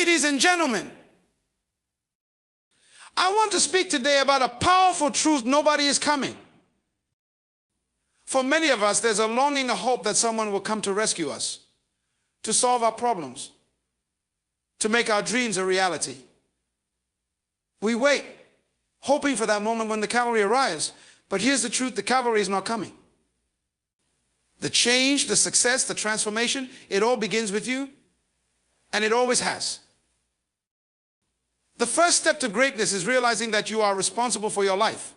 Ladies and gentlemen, I want to speak today about a powerful truth: nobody is coming. For many of us, there's a longing, a hope that someone will come to rescue us, to solve our problems, to make our dreams a reality. We wait, hoping for that moment when the cavalry arrives. But here's the truth: the cavalry is not coming. The change, the success, the transformation, it all begins with you, and it always has. The first step to greatness is realizing that you are responsible for your life.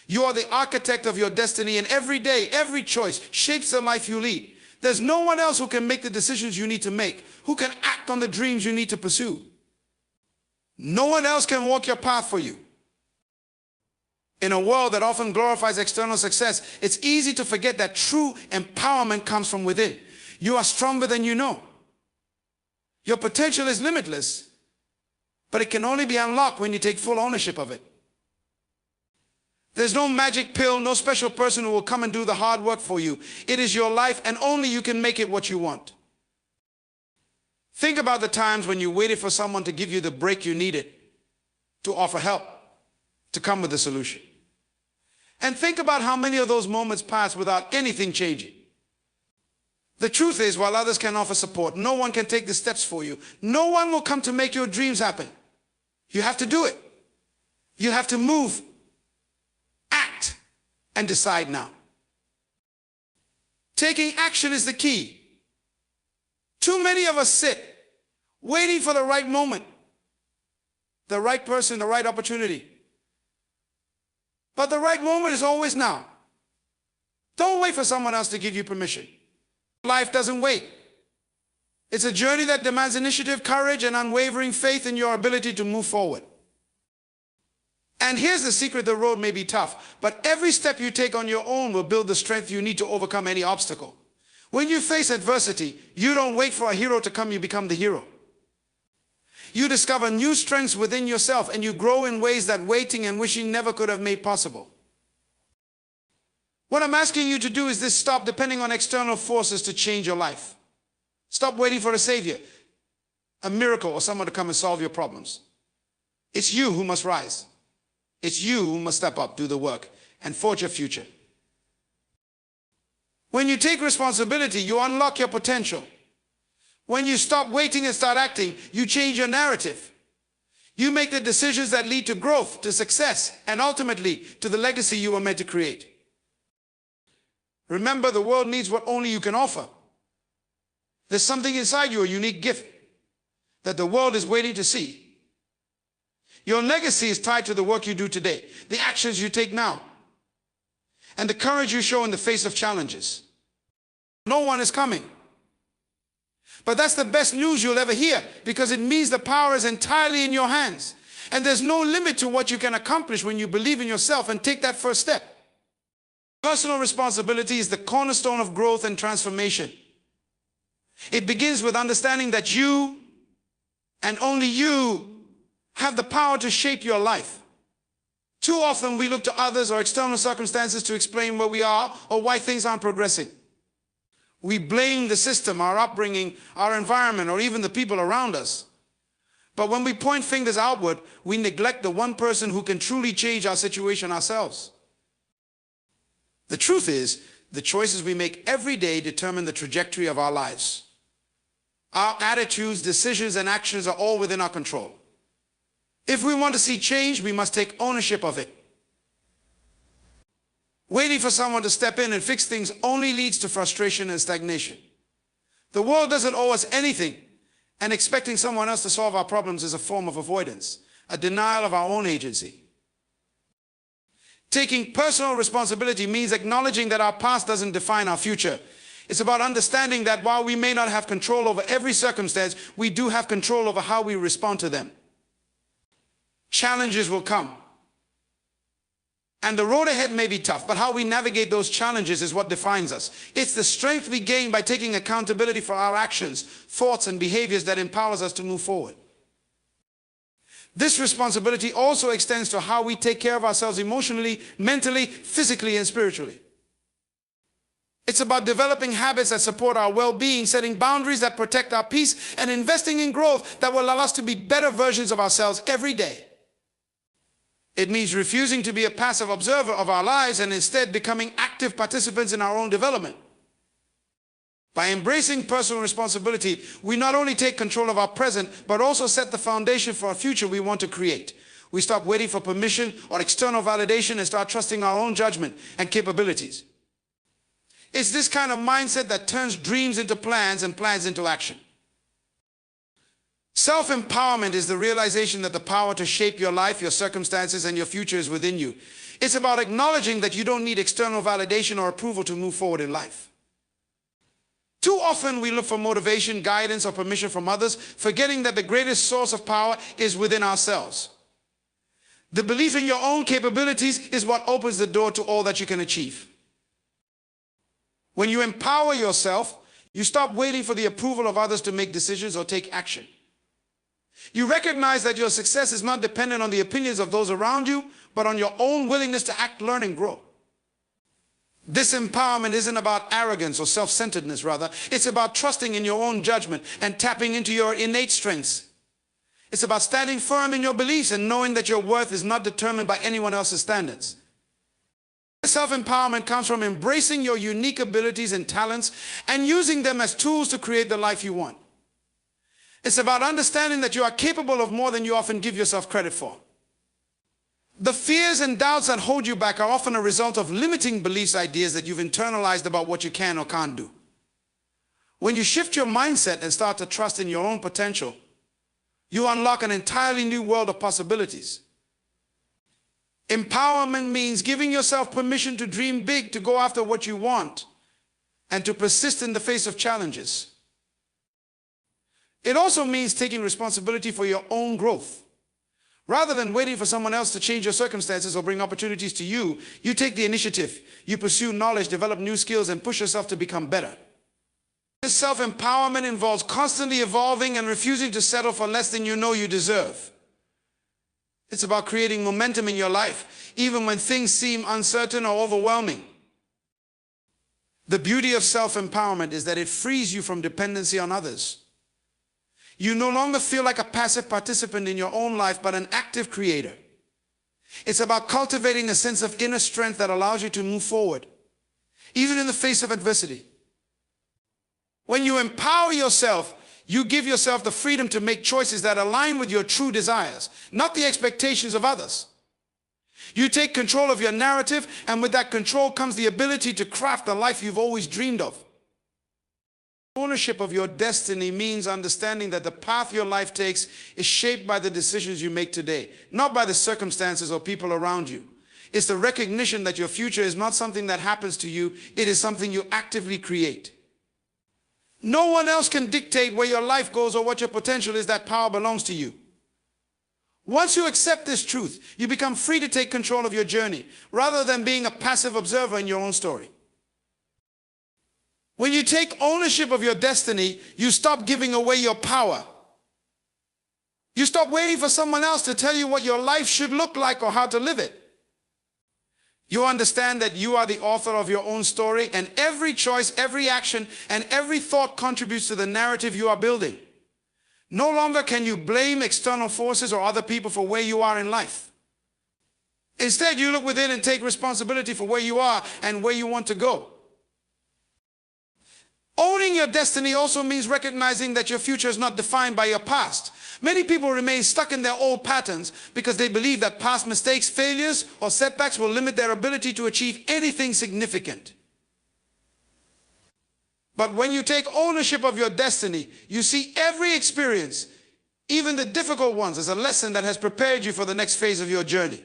You are the architect of your destiny, and every day, every choice shapes the life you lead. There's no one else who can make the decisions you need to make, who can act on the dreams you need to pursue. No one else can walk your path for you. In a world that often glorifies external success, it's easy to forget that true empowerment comes from within. You are stronger than you know. Your potential is limitless, but it can only be unlocked when you take full ownership of it. There's no magic pill, no special person who will come and do the hard work for you. It is your life, and only you can make it what you want. Think about the times when you waited for someone to give you the break you needed, to offer help, to come with a solution. And think about how many of those moments passed without anything changing. The truth is, while others can offer support, no one can take the steps for you. No one will come to make your dreams happen. You have to do it. You have to move, act, and decide now. Taking action is the key. Too many of us sit waiting for the right moment, the right person, the right opportunity. But the right moment is always now. Don't wait for someone else to give you permission. Life doesn't wait. It's a journey that demands initiative, courage, and unwavering faith in your ability to move forward. And here's the secret: the road may be tough, but every step you take on your own will build the strength you need to overcome any obstacle. When you face adversity, you don't wait for a hero to come, you become the hero. You discover new strengths within yourself, and you grow in ways that waiting and wishing never could have made possible. What I'm asking you to do is this: stop depending on external forces to change your life. Stop waiting for a savior, a miracle, or someone to come and solve your problems. It's you who must rise. It's you who must step up, do the work, and forge your future. When you take responsibility, you unlock your potential. When you stop waiting and start acting, you change your narrative. You make the decisions that lead to growth, to success, and ultimately to the legacy you were meant to create. Remember, the world needs what only you can offer. There's something inside you, a unique gift, that the world is waiting to see. Your legacy is tied to the work you do today, the actions you take now, and the courage you show in the face of challenges. No one is coming. But that's the best news you'll ever hear, because it means the power is entirely in your hands. And there's no limit to what you can accomplish when you believe in yourself and take that first step. Personal responsibility is the cornerstone of growth and transformation. It begins with understanding that you, and only you, have the power to shape your life. Too often we look to others or external circumstances to explain where we are or why things aren't progressing. We blame the system, our upbringing, our environment, or even the people around us. But when we point fingers outward, we neglect the one person who can truly change our situation ourselves. The truth is, the choices we make every day determine the trajectory of our lives. Our attitudes, decisions, and actions are all within our control. If we want to see change, we must take ownership of it. Waiting for someone to step in and fix things only leads to frustration and stagnation. The world doesn't owe us anything, and expecting someone else to solve our problems is a form of avoidance, a denial of our own agency. Taking personal responsibility means acknowledging that our past doesn't define our future. It's about understanding that while we may not have control over every circumstance, we do have control over how we respond to them. Challenges will come. And the road ahead may be tough, but how we navigate those challenges is what defines us. It's the strength we gain by taking accountability for our actions, thoughts, and behaviors that empowers us to move forward. This responsibility also extends to how we take care of ourselves emotionally, mentally, physically, and spiritually. It's about developing habits that support our well-being, setting boundaries that protect our peace, and investing in growth that will allow us to be better versions of ourselves every day. It means refusing to be a passive observer of our lives and instead becoming active participants in our own development. By embracing personal responsibility, we not only take control of our present, but also set the foundation for a future we want to create. We stop waiting for permission or external validation and start trusting our own judgment and capabilities. It's this kind of mindset that turns dreams into plans and plans into action. Self-empowerment is the realization that the power to shape your life, your circumstances, and your future is within you. It's about acknowledging that you don't need external validation or approval to move forward in life. Too often we look for motivation, guidance, or permission from others, forgetting that the greatest source of power is within ourselves. The belief in your own capabilities is what opens the door to all that you can achieve. When you empower yourself, you stop waiting for the approval of others to make decisions or take action. You recognize that your success is not dependent on the opinions of those around you, but on your own willingness to act, learn, and grow. This empowerment isn't about arrogance or self-centeredness, rather. It's about trusting in your own judgment and tapping into your innate strengths. It's about standing firm in your beliefs and knowing that your worth is not determined by anyone else's standards. Self-empowerment comes from embracing your unique abilities and talents and using them as tools to create the life you want. It's about understanding that you are capable of more than you often give yourself credit for. The fears and doubts that hold you back are often a result of limiting beliefs, ideas that you've internalized about what you can or can't do. When you shift your mindset and start to trust in your own potential, you unlock an entirely new world of possibilities. Empowerment means giving yourself permission to dream big, to go after what you want, and to persist in the face of challenges. It also means taking responsibility for your own growth. Rather than waiting for someone else to change your circumstances or bring opportunities to you, you take the initiative. You pursue knowledge, develop new skills, and push yourself to become better. This self-empowerment involves constantly evolving and refusing to settle for less than you know you deserve. It's about creating momentum in your life, even when things seem uncertain or overwhelming. The beauty of self-empowerment is that it frees you from dependency on others. You no longer feel like a passive participant in your own life, but an active creator. It's about cultivating a sense of inner strength that allows you to move forward, even in the face of adversity. When you empower yourself, you give yourself the freedom to make choices that align with your true desires, not the expectations of others. You take control of your narrative, and with that control comes the ability to craft the life you've always dreamed of. Ownership of your destiny means understanding that the path your life takes is shaped by the decisions you make today, not by the circumstances or people around you. It's the recognition that your future is not something that happens to you, it is something you actively create. No one else can dictate where your life goes or what your potential is. That power belongs to you. Once you accept this truth, you become free to take control of your journey, rather than being a passive observer in your own story. When you take ownership of your destiny, you stop giving away your power. You stop waiting for someone else to tell you what your life should look like or how to live it. You understand that you are the author of your own story, and every choice, every action, and every thought contributes to the narrative you are building. No longer can you blame external forces or other people for where you are in life. Instead, you look within and take responsibility for where you are and where you want to go. Owning your destiny also means recognizing that your future is not defined by your past. Many people remain stuck in their old patterns because they believe that past mistakes, failures, or setbacks will limit their ability to achieve anything significant. But when you take ownership of your destiny, you see every experience, even the difficult ones, as a lesson that has prepared you for the next phase of your journey.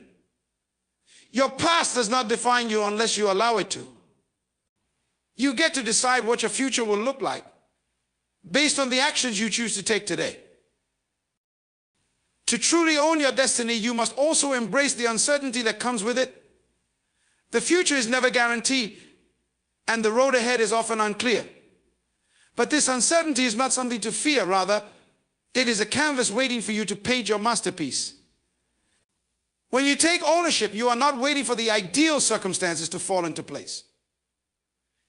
Your past does not define you unless you allow it to. You get to decide what your future will look like based on the actions you choose to take today. To truly own your destiny, you must also embrace the uncertainty that comes with it. The future is never guaranteed, and the road ahead is often unclear. But this uncertainty is not something to fear. Rather, it is a canvas waiting for you to paint your masterpiece. When you take ownership, you are not waiting for the ideal circumstances to fall into place.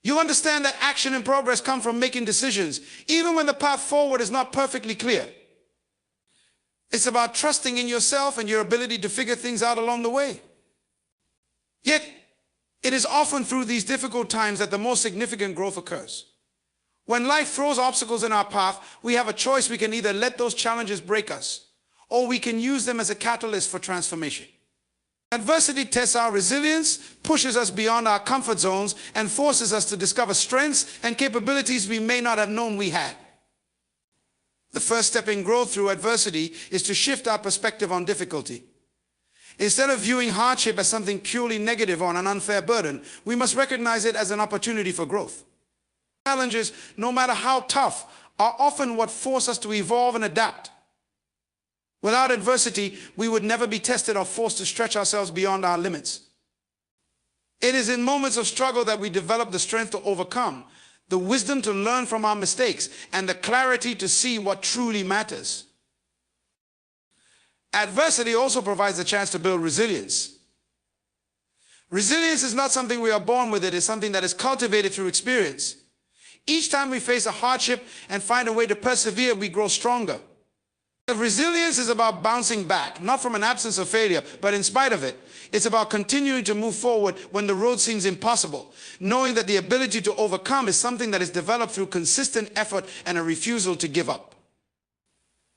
You understand that action and progress come from making decisions, even when the path forward is not perfectly clear. It's about trusting in yourself and your ability to figure things out along the way. Yet, it is often through these difficult times that the most significant growth occurs. When life throws obstacles in our path, we have a choice. We can either let those challenges break us, or we can use them as a catalyst for transformation. Adversity tests our resilience, pushes us beyond our comfort zones, and forces us to discover strengths and capabilities we may not have known we had. The first step in growth through adversity is to shift our perspective on difficulty. Instead of viewing hardship as something purely negative or an unfair burden, we must recognize it as an opportunity for growth. Challenges, no matter how tough, are often what force us to evolve and adapt. Without adversity, we would never be tested or forced to stretch ourselves beyond our limits. It is in moments of struggle that we develop the strength to overcome, the wisdom to learn from our mistakes, and the clarity to see what truly matters. Adversity also provides a chance to build resilience. Resilience is not something we are born with, it is something that is cultivated through experience. Each time we face a hardship and find a way to persevere, we grow stronger. Resilience is about bouncing back, not from an absence of failure, but in spite of it. It's about continuing to move forward when the road seems impossible, knowing that the ability to overcome is something that is developed through consistent effort and a refusal to give up.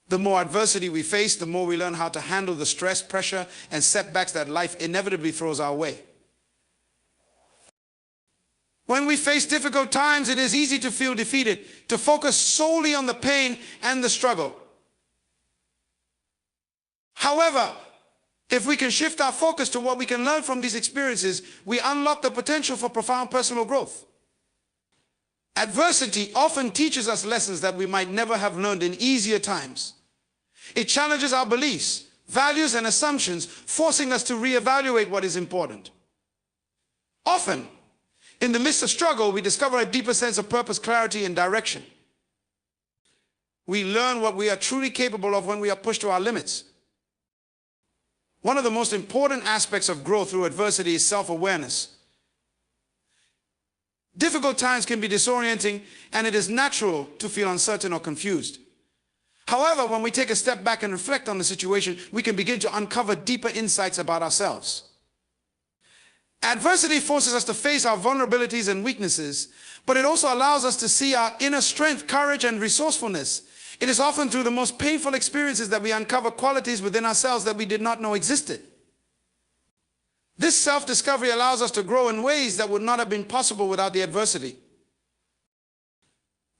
The more adversity we face, the more we learn how to handle the stress, pressure, and setbacks that life inevitably throws our way. When we face difficult times, it is easy to feel defeated, to focus solely on the pain and the struggle. However, if we can shift our focus to what we can learn from these experiences, we unlock the potential for profound personal growth. Adversity often teaches us lessons that we might never have learned in easier times. It challenges our beliefs, values, and assumptions, forcing us to reevaluate what is important. Often, in the midst of struggle, we discover a deeper sense of purpose, clarity, and direction. We learn what we are truly capable of when we are pushed to our limits. One of the most important aspects of growth through adversity is self-awareness. Difficult times can be disorienting, and it is natural to feel uncertain or confused. However, when we take a step back and reflect on the situation, we can begin to uncover deeper insights about ourselves. Adversity forces us to face our vulnerabilities and weaknesses, but it also allows us to see our inner strength, courage, and resourcefulness. It is often through the most painful experiences that we uncover qualities within ourselves that we did not know existed. This self-discovery allows us to grow in ways that would not have been possible without the adversity.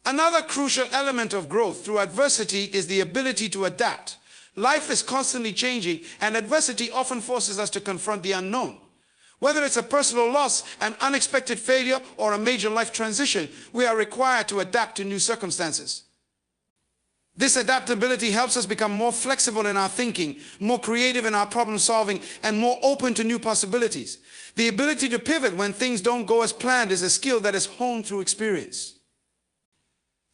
Another crucial element of growth through adversity is the ability to adapt. Life is constantly changing, and adversity often forces us to confront the unknown. Whether it's a personal loss, an unexpected failure, or a major life transition, we are required to adapt to new circumstances. This adaptability helps us become more flexible in our thinking, more creative in our problem solving, and more open to new possibilities. The ability to pivot when things don't go as planned is a skill that is honed through experience.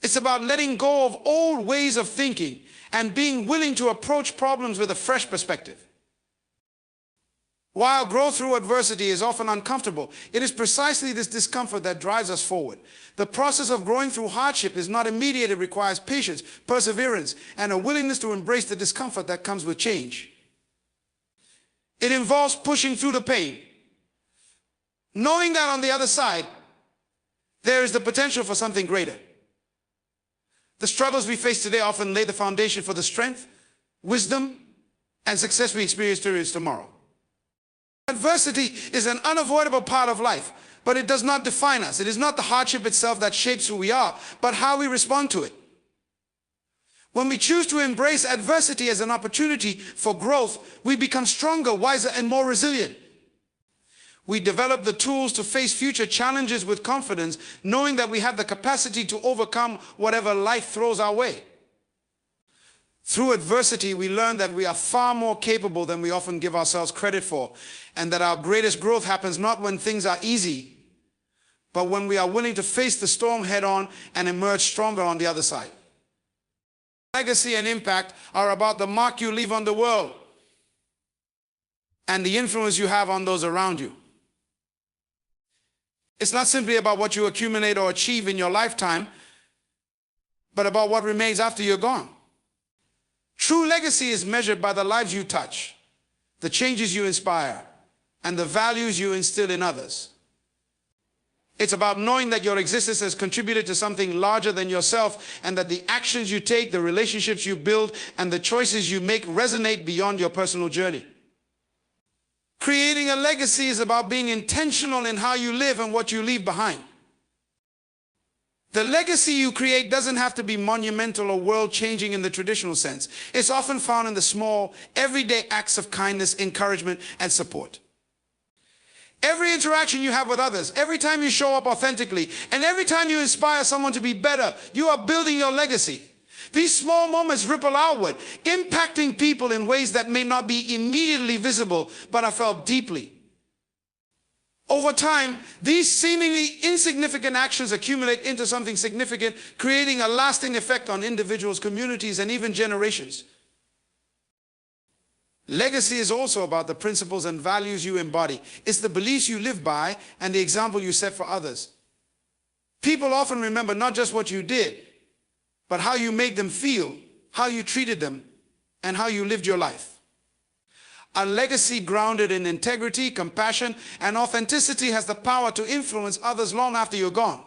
It's about letting go of old ways of thinking and being willing to approach problems with a fresh perspective. While growth through adversity is often uncomfortable, it is precisely this discomfort that drives us forward. The process of growing through hardship is not immediate. It requires patience, perseverance, and a willingness to embrace the discomfort that comes with change. It involves pushing through the pain, knowing that on the other side, there is the potential for something greater. The struggles we face today often lay the foundation for the strength, wisdom, and success we experience tomorrow. Adversity is an unavoidable part of life, but it does not define us. It is not the hardship itself that shapes who we are, but how we respond to it. When we choose to embrace adversity as an opportunity for growth, we become stronger, wiser, and more resilient. We develop the tools to face future challenges with confidence, knowing that we have the capacity to overcome whatever life throws our way. Through adversity, we learn that we are far more capable than we often give ourselves credit for, and that our greatest growth happens not when things are easy, but when we are willing to face the storm head-on and emerge stronger on the other side. Legacy and impact are about the mark you leave on the world and the influence you have on those around you. It's not simply about what you accumulate or achieve in your lifetime, but about what remains after you're gone. True legacy is measured by the lives you touch, the changes you inspire, and the values you instill in others. It's about knowing that your existence has contributed to something larger than yourself, and that the actions you take, the relationships you build, and the choices you make resonate beyond your personal journey. Creating a legacy is about being intentional in how you live and what you leave behind. The legacy you create doesn't have to be monumental or world-changing in the traditional sense. It's often found in the small, everyday acts of kindness, encouragement, and support. Every interaction you have with others, every time you show up authentically, and every time you inspire someone to be better, you are building your legacy. These small moments ripple outward, impacting people in ways that may not be immediately visible, but are felt deeply. Over time, these seemingly insignificant actions accumulate into something significant, creating a lasting effect on individuals, communities, and even generations. Legacy is also about the principles and values you embody. It's the beliefs you live by and the example you set for others. People often remember not just what you did, but how you made them feel, how you treated them, and how you lived your life. A legacy grounded in integrity, compassion, and authenticity has the power to influence others long after you're gone.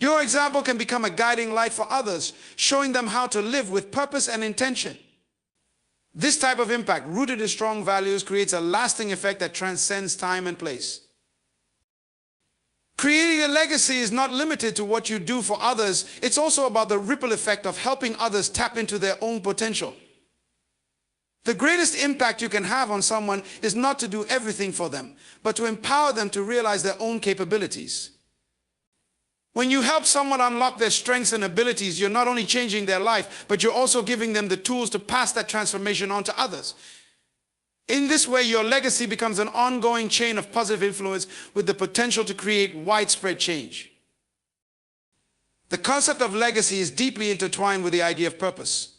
Your example can become a guiding light for others, showing them how to live with purpose and intention. This type of impact, rooted in strong values, creates a lasting effect that transcends time and place. Creating a legacy is not limited to what you do for others. It's also about the ripple effect of helping others tap into their own potential. The greatest impact you can have on someone is not to do everything for them, but to empower them to realize their own capabilities. When you help someone unlock their strengths and abilities, you're not only changing their life, but you're also giving them the tools to pass that transformation on to others. In this way, your legacy becomes an ongoing chain of positive influence with the potential to create widespread change. The concept of legacy is deeply intertwined with the idea of purpose.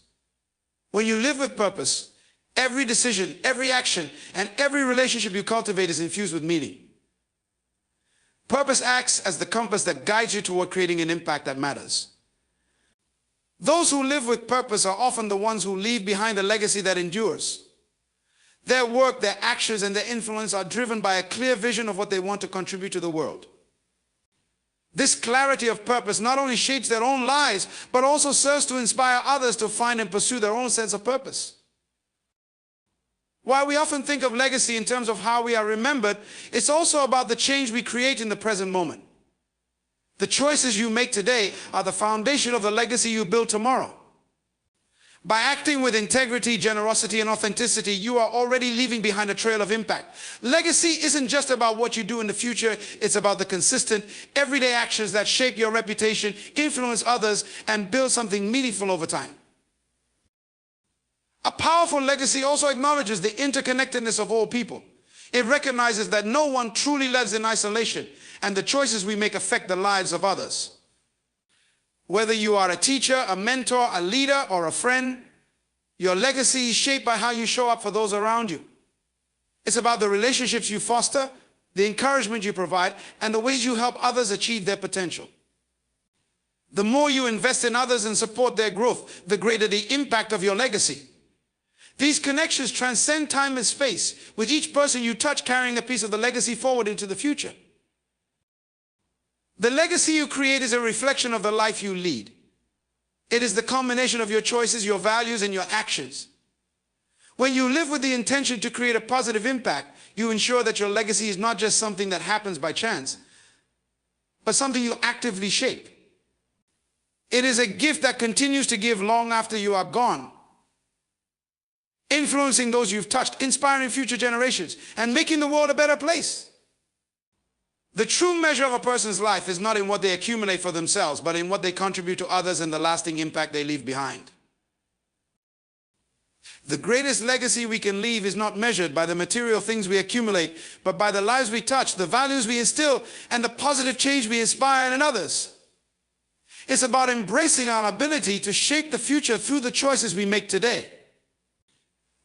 When you live with purpose, every decision, every action, and every relationship you cultivate is infused with meaning. Purpose acts as the compass that guides you toward creating an impact that matters. Those who live with purpose are often the ones who leave behind a legacy that endures. Their work, their actions, and their influence are driven by a clear vision of what they want to contribute to the world. This clarity of purpose not only shapes their own lives, but also serves to inspire others to find and pursue their own sense of purpose. While we often think of legacy in terms of how we are remembered, it's also about the change we create in the present moment. The choices you make today are the foundation of the legacy you build tomorrow. By acting with integrity, generosity, and authenticity, you are already leaving behind a trail of impact. Legacy isn't just about what you do in the future, it's about the consistent, everyday actions that shape your reputation, influence others, and build something meaningful over time. A powerful legacy also acknowledges the interconnectedness of all people. It recognizes that no one truly lives in isolation, and the choices we make affect the lives of others. Whether you are a teacher, a mentor, a leader, or a friend, your legacy is shaped by how you show up for those around you. It's about the relationships you foster, the encouragement you provide, and the ways you help others achieve their potential. The more you invest in others and support their growth, the greater the impact of your legacy. These connections transcend time and space, with each person you touch carrying a piece of the legacy forward into the future. The legacy you create is a reflection of the life you lead. It is the combination of your choices, your values, and your actions. When you live with the intention to create a positive impact, you ensure that your legacy is not just something that happens by chance, but something you actively shape. It is a gift that continues to give long after you are gone, influencing those you've touched, inspiring future generations, and making the world a better place. The true measure of a person's life is not in what they accumulate for themselves, but in what they contribute to others and the lasting impact they leave behind. The greatest legacy we can leave is not measured by the material things we accumulate, but by the lives we touch, the values we instill, and the positive change we inspire in others. It's about embracing our ability to shape the future through the choices we make today.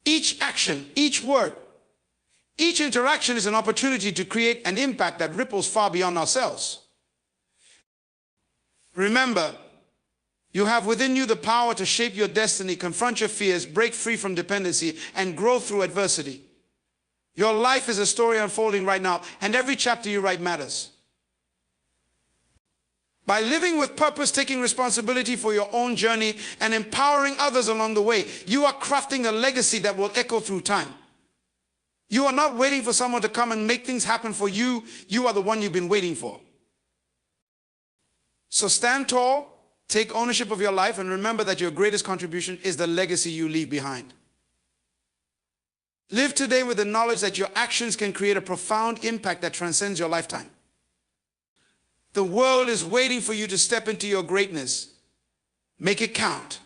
Each action, each word, Each interaction is an opportunity to create an impact that ripples far beyond ourselves. Remember, you have within you the power to shape your destiny, confront your fears, break free from dependency, and grow through adversity. Your life is a story unfolding right now, and every chapter you write matters. By living with purpose, taking responsibility for your own journey, and empowering others along the way, you are crafting a legacy that will echo through time. You are not waiting for someone to come and make things happen for you. You are the one you've been waiting for. So stand tall, take ownership of your life, and remember that your greatest contribution is the legacy you leave behind. Live today with the knowledge that your actions can create a profound impact that transcends your lifetime. The world is waiting for you to step into your greatness. Make it count.